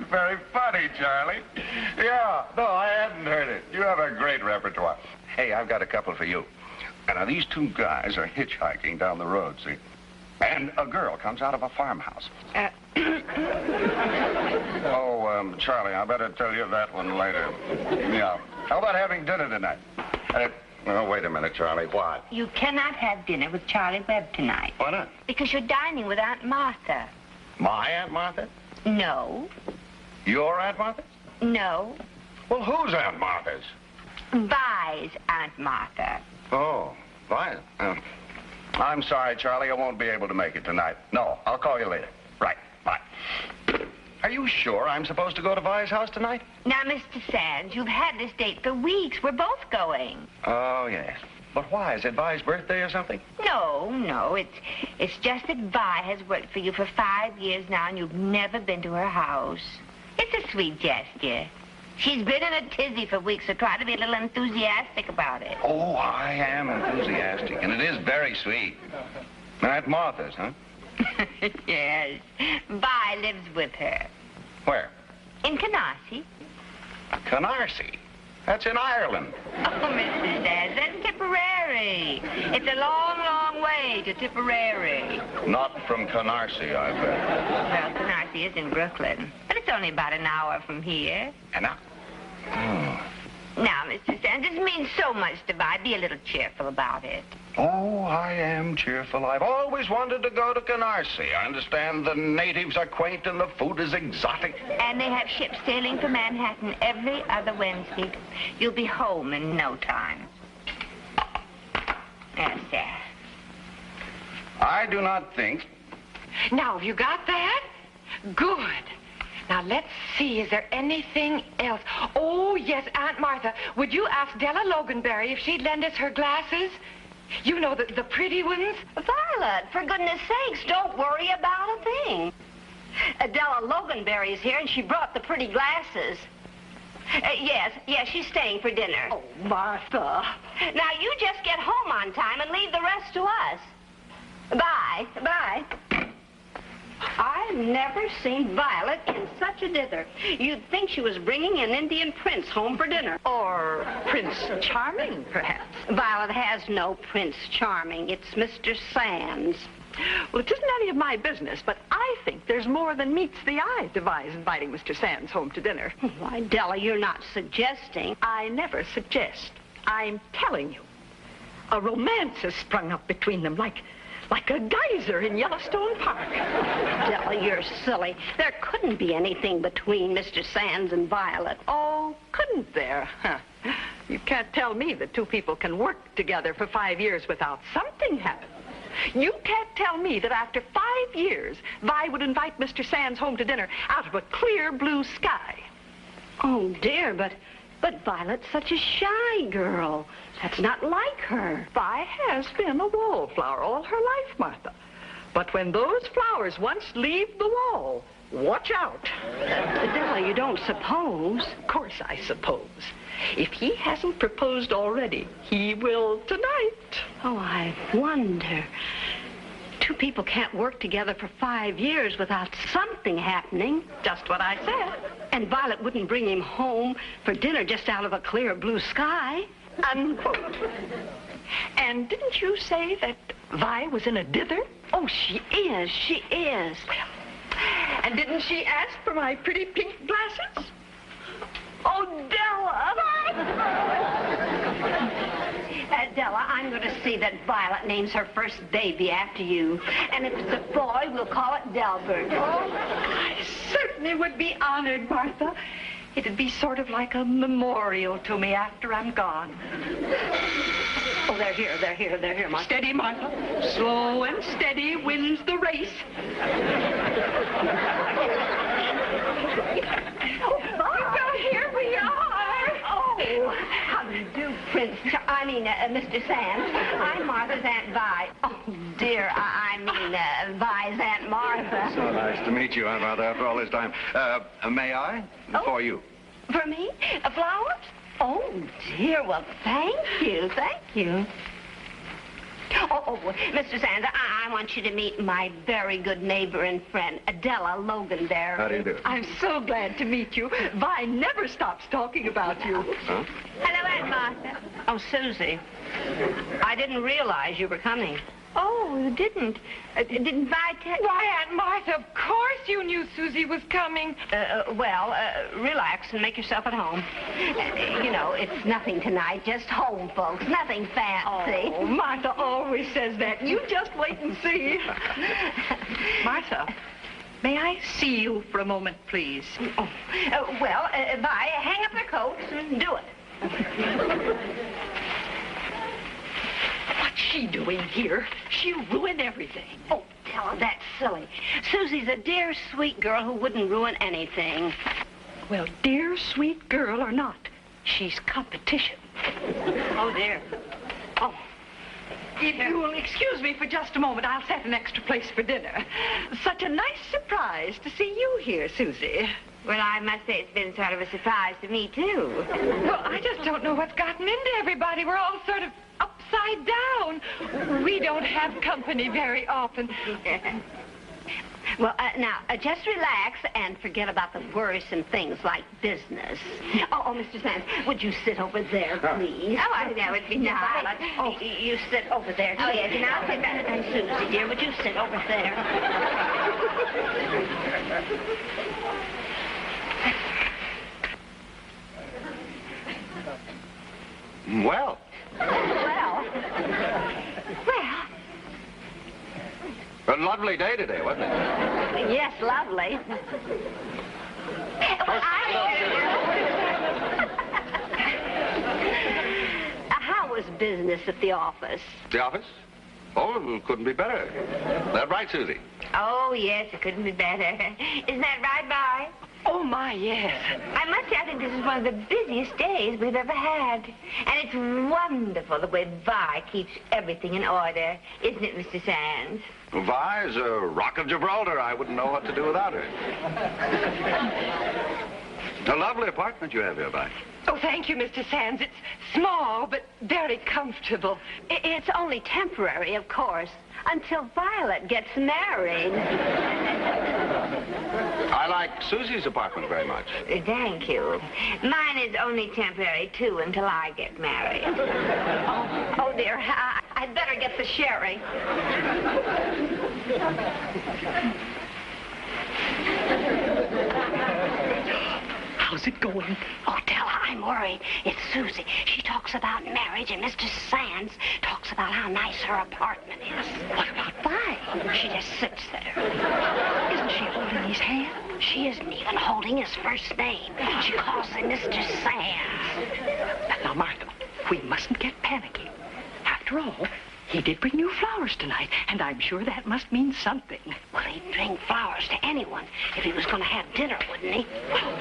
Very funny, Charlie. Yeah, no, I hadn't heard it. You have a great repertoire. Hey, I've got a couple for you. And now these two guys are hitchhiking down the road, see? And a girl comes out of a farmhouse. Charlie, I better tell you that one later. Yeah. How about having dinner tonight? Oh, wait a minute, Charlie. What? You cannot have dinner with Charlie Webb tonight. Why not? Because you're dining with Aunt Martha. My Aunt Martha? No. Your Aunt Martha? No. Well, whose Aunt Martha's? Vi's Aunt Martha. Oh, Vi. I'm sorry, Charlie. I won't be able to make it tonight. No, I'll call you later. Right. Bye. Are you sure I'm supposed to go to Vi's house tonight? Now, Mr. Sands, you've had this date for weeks. We're both going. Oh, yes. But why? Is it Vi's birthday or something? No. It's just that Vi has worked for you for 5 years now, and you've never been to her house. It's a sweet gesture. She's been in a tizzy for weeks, so try to be a little enthusiastic about it. Oh, I am enthusiastic, and it is very sweet. Aunt Martha's, huh? Yes. Vi lives with her. Where? In Canarsie. Canarsie? That's in Ireland. Oh, Mr. Sands, that's Tipperary. It's a long, long way to Tipperary. Not from Canarsie, I bet. Well, Canarsie is in Brooklyn, but it's only about an hour from here. And now? Now, Mr. Sands, this means so much to Vi. Be a little cheerful about it. Oh, I am cheerful. I've always wanted to go to Canarsie. I understand the natives are quaint and the food is exotic. And they have ships sailing for Manhattan every other Wednesday. You'll be home in no time. Yes, sir. I do not think... Now, have you got that? Good. Now, let's see. Is there anything else? Oh, yes, Aunt Martha. Would you ask Della Loganberry if she'd lend us her glasses? You know, the pretty ones? Violet, for goodness sakes, don't worry about a thing. Della Loganberry's here, and she brought the pretty glasses. Yes, she's staying for dinner. Oh, Martha. Now, you just get home on time and leave the rest to us. Bye. I've never seen Violet in such a dither. You'd think she was bringing an Indian prince home for dinner. Or Prince Charming, perhaps. Violet has no Prince Charming. It's Mr. Sands. Well, it isn't any of my business, but I think there's more than meets the eye to Vi's inviting Mr. Sands home to dinner. Why, Della, you're not suggesting. I never suggest. I'm telling you. A romance has sprung up between them like a geyser in Yellowstone Park. Della, you're silly. There couldn't be anything between Mr. Sands and Violet. Oh, couldn't there? Huh. You can't tell me that two people can work together for 5 years without something happening. You can't tell me that after 5 years, Vi would invite Mr. Sands home to dinner out of a clear blue sky. Oh, dear, but Violet's such a shy girl. That's not like her. Vi has been a wallflower all her life, Martha. But when those flowers once leave the wall, watch out. Della, you don't suppose? Of course I suppose. If he hasn't proposed already, he will tonight. Oh, I wonder. Two people can't work together for 5 years without something happening. Just what I said. And Violet wouldn't bring him home for dinner just out of a clear blue sky. Unquote. And didn't you say that Vi was in a dither? Oh, she is. Well, and didn't she ask for my pretty pink glasses? Oh, Della! Della, I'm going to see that Violet names her first baby after you. And if it's a boy, we'll call it Delbert. Oh, I certainly would be honored, Martha. It'd be sort of like a memorial to me after I'm gone. Oh, they're here, Martha. Steady, Martha. Slow and steady wins the race. Well, here we are. Oh, how do you do, Mr. Sands. I'm Martha's Aunt Vi. Oh, dear, Vi's Aunt Martha. So nice to meet you, Aunt Martha, after all this time. May I? Oh. For you. For me? Flowers? Oh, dear, well, thank you. Oh, Mr. Sands, I want you to meet my very good neighbor and friend, Adela Loganberry. How do you do? I'm so glad to meet you. Vi never stops talking about you. Huh? Hello, Aunt Martha. Oh, Suzy, I didn't realize you were coming. Oh, you didn't? Didn't Vi tell you? Why, Aunt Martha, of course you knew Suzy was coming. Relax and make yourself at home. You know, it's nothing tonight, just home, folks. Nothing fancy. Oh, Martha always says that. You just wait and see. Martha, may I see you for a moment, please? Vi, hang up their coats and do it. What's she doing here? She'll ruin everything. Oh, tell her that's silly. Susie's a dear, sweet girl who wouldn't ruin anything. Well, dear, sweet girl or not, she's competition. Oh, dear. Oh. If you will excuse me for just a moment, I'll set an extra place for dinner. Such a nice surprise to see you here, Suzy. Well, I must say it's been sort of a surprise to me, too. Well, I just don't know what's gotten into everybody. We're all sort of upside down. We don't have company very often. Well, now, just relax and forget about the worrisome things like business. Oh, Mr. Sands, would you sit over there, please? Oh, that would be nice. Oh, you sit over there, too. Oh, yes, and I'll sit back. And Suzy, dear, would you sit over there? Well. A lovely day today, wasn't it? Yes, lovely. How was business at the office? The office? Oh, it couldn't be better. That right, Suzy? Oh, yes, it couldn't be better. Isn't that right, Vi? Oh, my, yes. I must say, I think this is one of the busiest days we've ever had. And it's wonderful the way Vi keeps everything in order. Isn't it, Mr. Sands? Vi is a rock of Gibraltar. I wouldn't know what to do without her. A lovely apartment you have here, Vi. Oh, thank you, Mr. Sands. It's small, but very comfortable. It's only temporary, of course, until Violet gets married. I like Susie's apartment very much. Thank you. Mine is only temporary, too, until I get married. Oh, dear, I'd better get the sherry. How's it going? Oh, tell her I'm worried. It's Suzy. She talks about marriage, and Mr. Sands talks about how nice her apartment is. What about Vi? She just sits there. Isn't she holding his hand? She isn't even holding his first name. She calls him Mr. Sands. Now, Martha, we mustn't get panicky. After all, he did bring you flowers tonight, and I'm sure that must mean something. Well, he'd bring flowers to anyone if he was going to have dinner, wouldn't he? Well,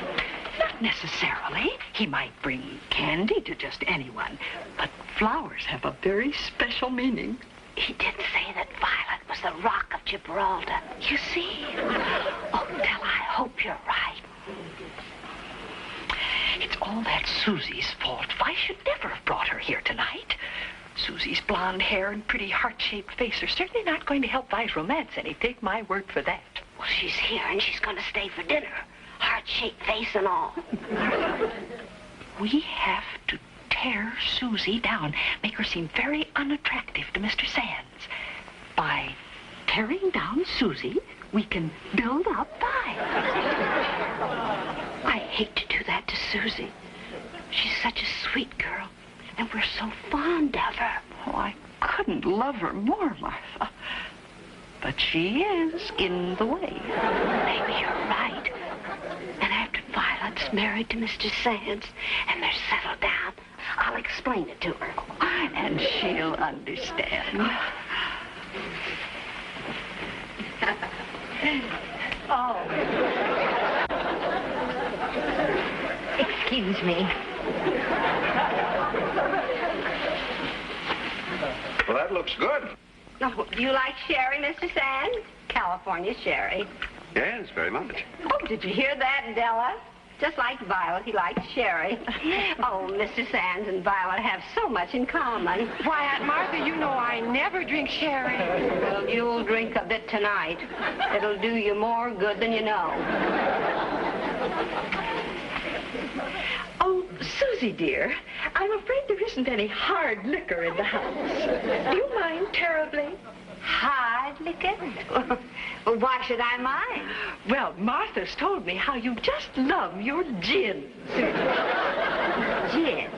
not necessarily. He might bring candy to just anyone, but flowers have a very special meaning. He did say that Violet was the rock of Gibraltar. You see? Oh, Della, I hope you're right. It's all that Suzy's fault. Vi should never have brought her here tonight. Suzy's blonde hair and pretty heart-shaped face are certainly not going to help Vi's romance any. Take my word for that. Well, she's here and she's going to stay for dinner. Heart-shaped face and all. We have to tear Suzy down, make her seem very unattractive to Mr. Sands. By tearing down Suzy, we can build up Vi. I hate to do that to Suzy. She's such a sweet girl, and we're so fond of her. Oh, I couldn't love her more, Martha. But she is in the way. Maybe you're right. And after Violet's married to Mr. Sands and they're settled down, I'll explain it to her. And she'll understand. Oh. Excuse me. Well, that looks good. Oh, do you like sherry, Mr. Sands? California sherry. Yes, very much. Oh, did you hear that, Della? just like Violet. He likes sherry. Oh, Mr. Sands and Violet have so much in common. Why, Aunt Martha, you know I never drink sherry. Well, you'll drink a bit tonight. It'll do you more good than you know. Oh, Suzy, dear, I'm afraid there isn't any hard liquor in the house. Do you mind terribly? Hard liquor? Well, why should I mind? Well, Martha's told me how you just love your gin, Suzy. Gin?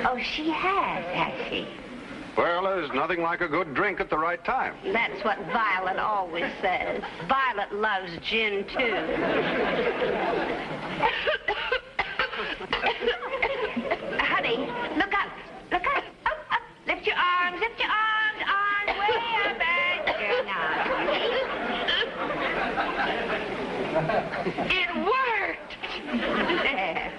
Oh, she has she? Well, there's nothing like a good drink at the right time. That's what Violet always says. Violet loves gin, too. Honey, look up. Look up. Up, up. Lift your arms. Lift your arms. Arms way up. Good now. It worked! There.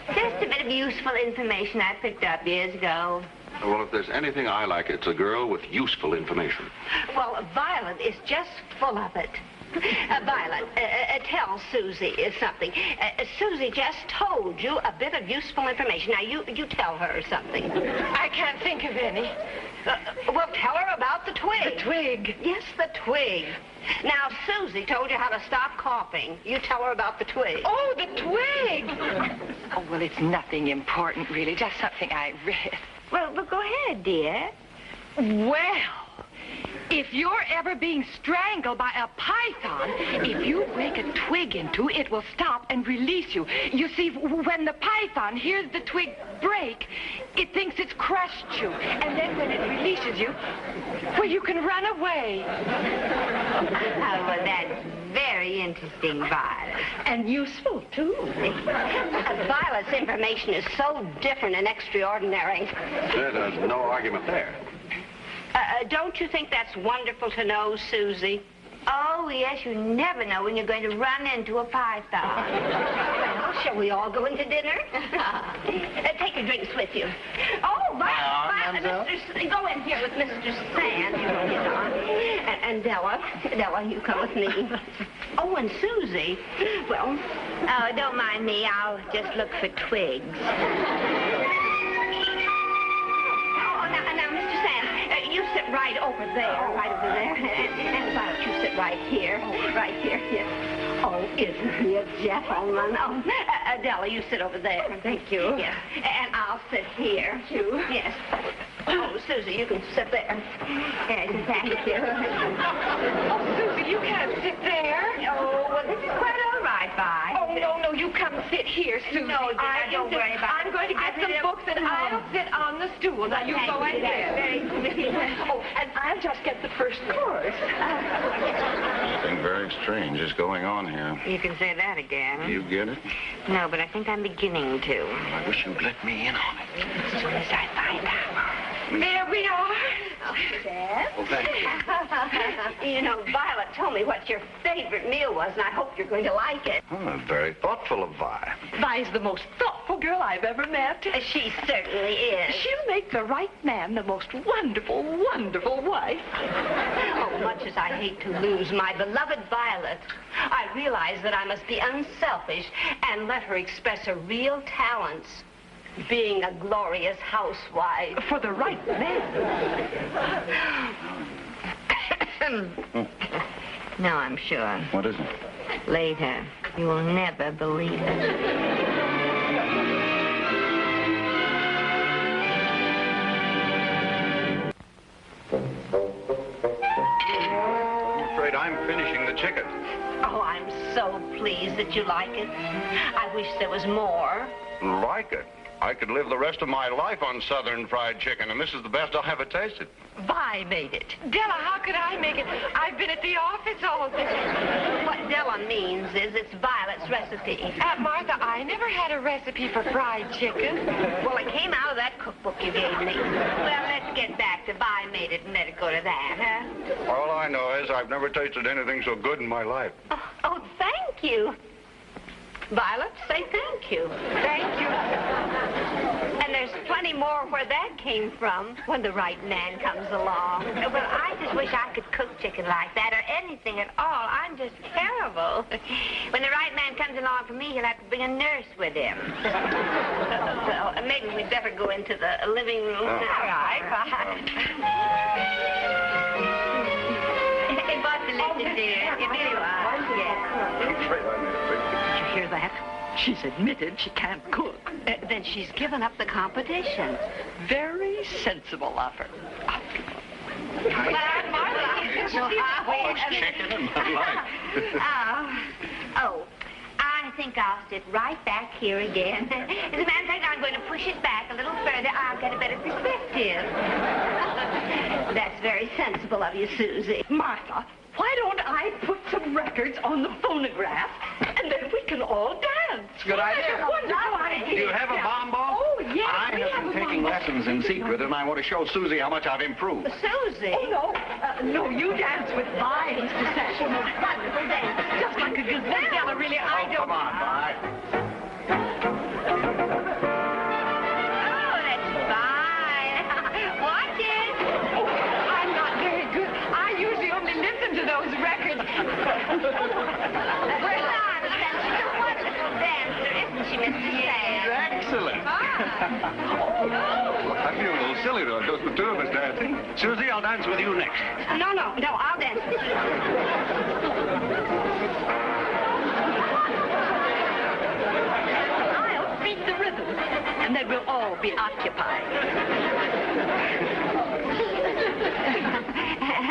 Just a bit of useful information I picked up years ago. Well, if there's anything I like, it's a girl with useful information. Well, Violet is just full of it. Violet, tell Suzy something. Suzy just told you a bit of useful information. Now, you tell her something. I can't think of any. Well, tell her about the twig. The twig. Yes, the twig. Now, Suzy told you how to stop coughing. You tell her about the twig. Oh, the twig! Oh, well, it's nothing important, really. Just something I read. Well, go ahead, dear. Well, if you're ever being strangled by a python, if you break a twig in two, it will stop and release you. You see, when the python hears the twig break, it thinks it's crushed you. And then when it releases you, well, you can run away. Oh, well, that's very interesting, Violet. And useful, too. Violet's information is so different and extraordinary. There's no argument there. Don't you think that's wonderful to know, Suzy? Oh, yes, you never know when you're going to run into a python. Well, shall we all go into dinner? Take your drinks with you. Oh, Violet, go in here with Mr. Sands. You know, get on. And Della, you come with me. Oh, and Suzy, well... Oh, don't mind me. I'll just look for twigs. Now, Mr. Sands, you sit right over there, and Violet, you sit right here, yes. Oh, isn't he a gentleman? Oh, Adela, you sit over there. Thank you. Yes, and I'll sit here. Thank you. Yes. Oh, Suzy, you can sit there. Yes, thank you. Oh, Suzy, you can't sit there. Oh, well, this is quite all right, Vi. Oh, no, you come sit here, Suzy. No, dear, don't worry about it. I'm going to get some books, and I'll sit on the stool. Now, you go ahead. Oh, and I'll just get the first course. Something very strange is going on here. You can say that again. You get it? No, but I think I'm beginning to. I wish you'd let me in on it. As soon as I find out. There we are. Dad? Well, thank you. You know, Violet told me what your favorite meal was, and I hope you're going to like it. Oh, very thoughtful of Vi. Vi's the most thoughtful girl I've ever met. She certainly is. She'll make the right man the most wonderful, wonderful wife. Oh, much as I hate to lose my beloved Violet, I realize that I must be unselfish and let her express her real talents. Being a glorious housewife. For the right man. No, I'm sure. What is it? Later. You will never believe it. I'm afraid I'm finishing the chicken. Oh, I'm so pleased that you like it. I wish there was more. Like it? I could live the rest of my life on Southern fried chicken, and this is the best I'll ever tasted. Vi made it. Della, how could I make it? I've been at the office all day. What Della means is it's Violet's recipe. Aunt Martha, I never had a recipe for fried chicken. Well, it came out of that cookbook you gave me. Well, let's get back to Vi made it and let it go to that, huh? All I know is I've never tasted anything so good in my life. Oh, thank you. Violet, say thank you. Thank you. And there's plenty more where that came from when the right man comes along. Well, I just wish I could cook chicken like that or anything at all. I'm just terrible. When the right man comes along for me, he'll have to bring a nurse with him. Well, maybe we'd better go into the living room. All right, bye. Hey, boss, listen, dear. Here you are. Yes. Did you hear that? She's admitted she can't cook. Then she's given up the competition. Very sensible of her. Chicken in my life. Oh, I think I'll sit right back here again. As a matter of fact, I'm going to push it back a little further. I'll get a better perspective. That's very sensible of you, Suzy. Martha, why don't I put some records on the phonograph, and then we can all dance? Good idea. Wonderful idea. Do you have a bomb ball? Oh, yes, I have been taking lessons in secret, and I want to show Suzy how much I've improved. Suzy? Oh, no. No, you dance with Vi, Mr. Session. Wonderful dance. Just like a gazelle, really. I don't... Come on, Vi. Oh, that's fine. Watch it. Oh, I'm not very good. I usually only listen to those records. Well, she's a wonderful dancer, isn't she, Mr. Sam? Excellent. I feel a little silly, though. Just the two of us dancing. Suzy, I'll dance with you next. No, I'll dance with you. I'll beat the rhythm, and then we'll all be occupied.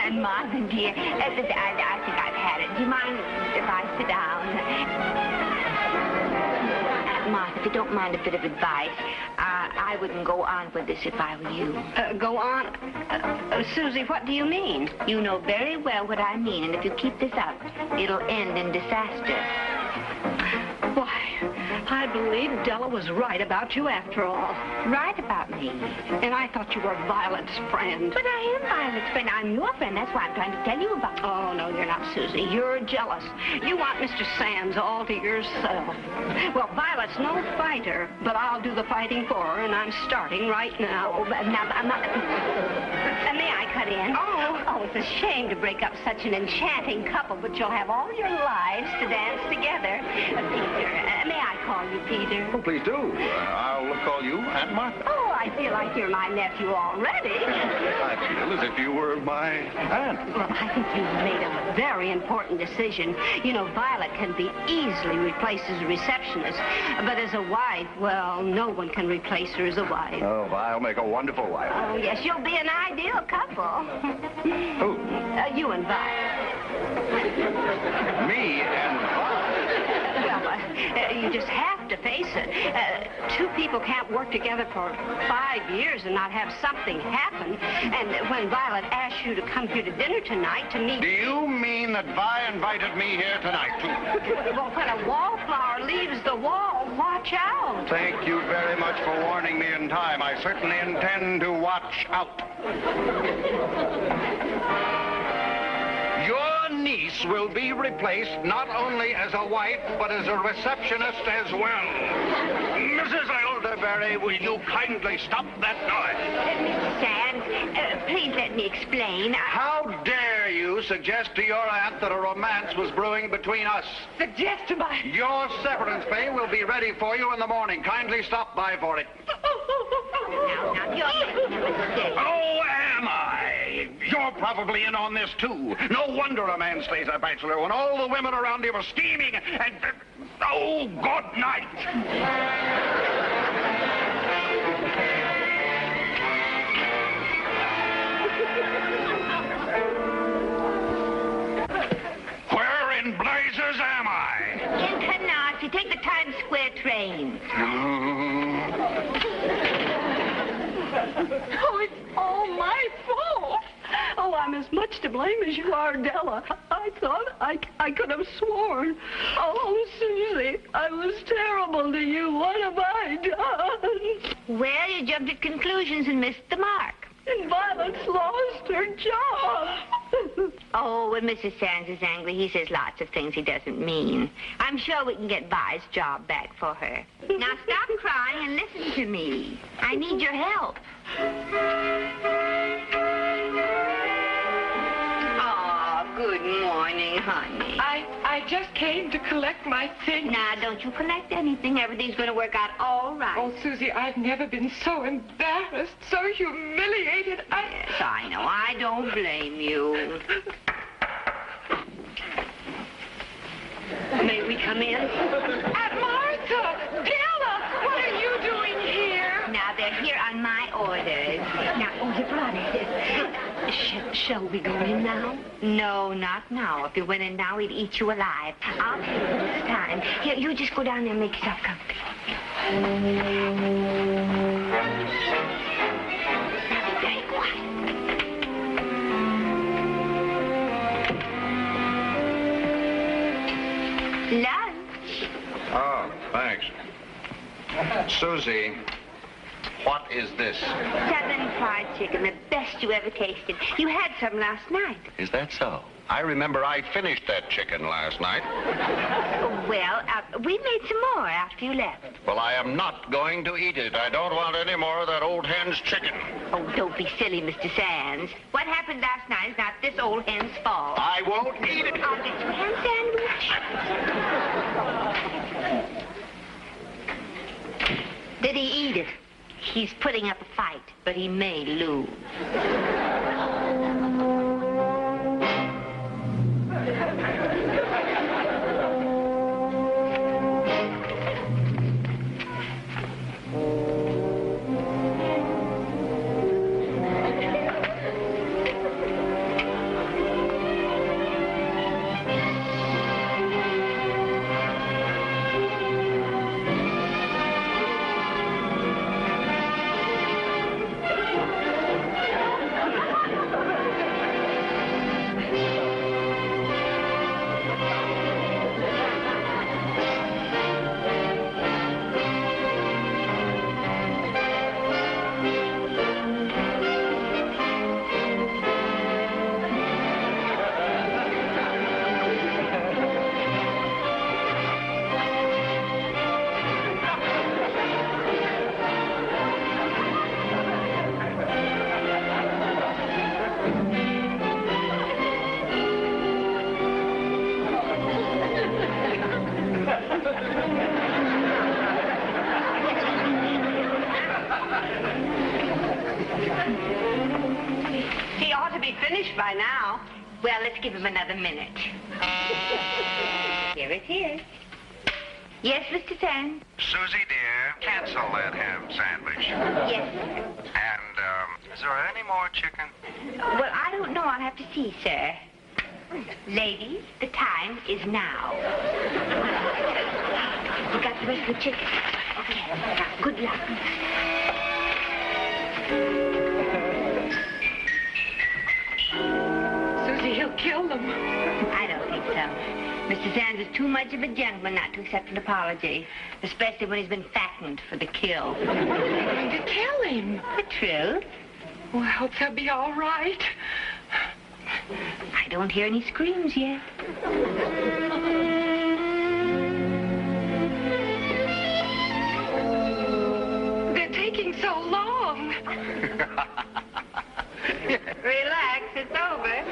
And Martha, dear, I think I've had it. Do you mind if I sit down? Martha, if you don't mind a bit of advice, I wouldn't go on with this if I were you. Go on. Suzy, what do you mean? You know very well what I mean, and if you keep this up, it'll end in disaster. Why, I believe Della was right about you after all. Right about me. And I thought you were Violet's friend. But I am Violet's friend. I'm your friend. That's why I'm trying to tell you about it. Oh, no, you're not, Suzy. You're jealous. You want Mr. Sands all to yourself. Well, Violet's no fighter, but I'll do the fighting for her, and I'm starting right now. Oh, but now, I'm not... may I cut in? Oh, it's a shame to break up such an enchanting couple, but you'll have all your lives to dance together. Peter, may I call you Peter? Oh, please do. I'll call you Aunt Martha. Oh, I feel like you're my nephew already. I feel as if you were my aunt. Well, I think you've made a very important decision. You know, Violet can be easily replaced as a receptionist, but as a wife, well, no one can replace her as a wife. Oh, I'll make a wonderful wife. Oh, yes, you'll be an ideal couple. Who? You and Vi. Me and Well, you just have to face it. Two people can't work together for 5 years and not have something happen. And when Violet asked you to come here to dinner tonight to meet... Do you mean that Vi invited me here tonight, too? Well, when a wallflower leaves the wall, watch out. Thank you very much for warning me in time. I certainly intend to watch out. Your niece will be replaced not only as a wife, but as a receptionist as well. Mrs. Elderberry, will you kindly stop that noise? Mr. Sands, please let me explain. How dare you suggest to your aunt that a romance was brewing between us? Suggest to my... Your severance pay will be ready for you in the morning. Kindly stop by for it. Now, you're making a mistake. Oh, am I? You're probably in on this, too. No wonder a man stays a bachelor when all the women around him are scheming and... oh, good night. Where in blazes am I? In Canarsie, take the Times Square train. Oh, it's all my fault. Oh, I'm as much to blame as you are, Della. I thought I could have sworn. Oh, Suzy, I was terrible to you. What have I done? Well, you jumped at conclusions and missed the mark. And Violet's lost her job. Oh, when Mrs. Sands is angry, he says lots of things he doesn't mean. I'm sure we can get Vi's job back for her. Now stop crying and listen to me. I need your help. Oh, good morning, honey. I just came to collect my things. Now, don't you collect anything. Everything's going to work out all right. Oh, Suzy, I've never been so embarrassed, so humiliated. Yes, I know. I don't blame you. May we come in? Aunt Martha! Della! What are you doing here? Now, they're here on my orders. Now, oh, you brought it. Shall we go in now? No, not now. If you went in now, he'd eat you alive. I'll tell you this time. Here, you just go down there and make yourself comfortable. Now be very quiet. Lunch. Oh, thanks. Suzy, what is this? Southern fried chicken, the best you ever tasted. You had some last night. Is that so? I remember I finished that chicken last night. Well, we made some more after you left. Well, I am not going to eat it. I don't want any more of that old hen's chicken. Oh, don't be silly, Mr. Sands. What happened last night is not this old hen's fault. I won't eat it. I'll get you a ham sandwich. Did he eat it? He's putting up a fight, but he may lose. He ought to be finished by now. Well, let's give him another minute. Here it is. Yes, Mr. Sands? Suzy, dear, cancel that ham sandwich. Yes. And, is there any more chicken? Well, I don't know. I'll have to see, sir. Ladies, the time is now. You got the rest of the chicken? Okay. Now, good luck. Suzy, he'll kill them. I don't think so. Mr. Sands is too much of a gentleman not to accept an apology, especially when he's been fattened for the kill. They're going to kill him. The truth? Oh, I hope they'll be all right. I don't hear any screams yet. They're taking so long. Relax, it's over.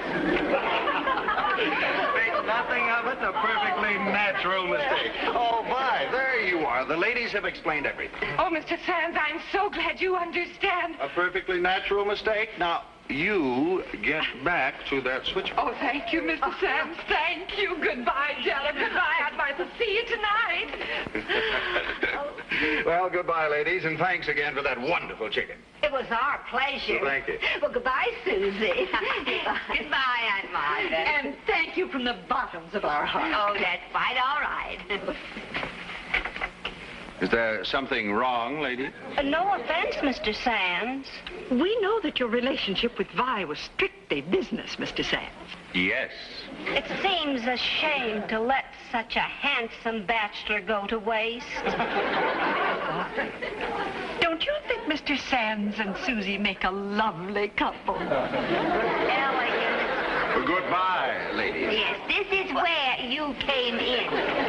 Make nothing of it. A perfectly natural mistake. Oh, Vi, there you are. The ladies have explained everything. Oh, Mr. Sands, I'm so glad you understand. A perfectly natural mistake. Now, you get back to that switch. Oh, thank you, Mr. Sands. Thank you. Goodbye, Della. Goodbye, Aunt Martha. See you tonight. Well, goodbye, ladies, and thanks again for that wonderful chicken. It was our pleasure. Well, thank you. Well, goodbye, Suzy. Goodbye, Aunt Martha. And thank you from the bottoms of our hearts. Oh, that's quite all right. Is there something wrong, lady? No offense, Mr. Sands. We know that your relationship with Vi was strictly business, Mr. Sands. Yes. It seems a shame to let such a handsome bachelor go to waste. Don't you think Mr. Sands and Suzy make a lovely couple? Elegant. Goodbye. is where you came in.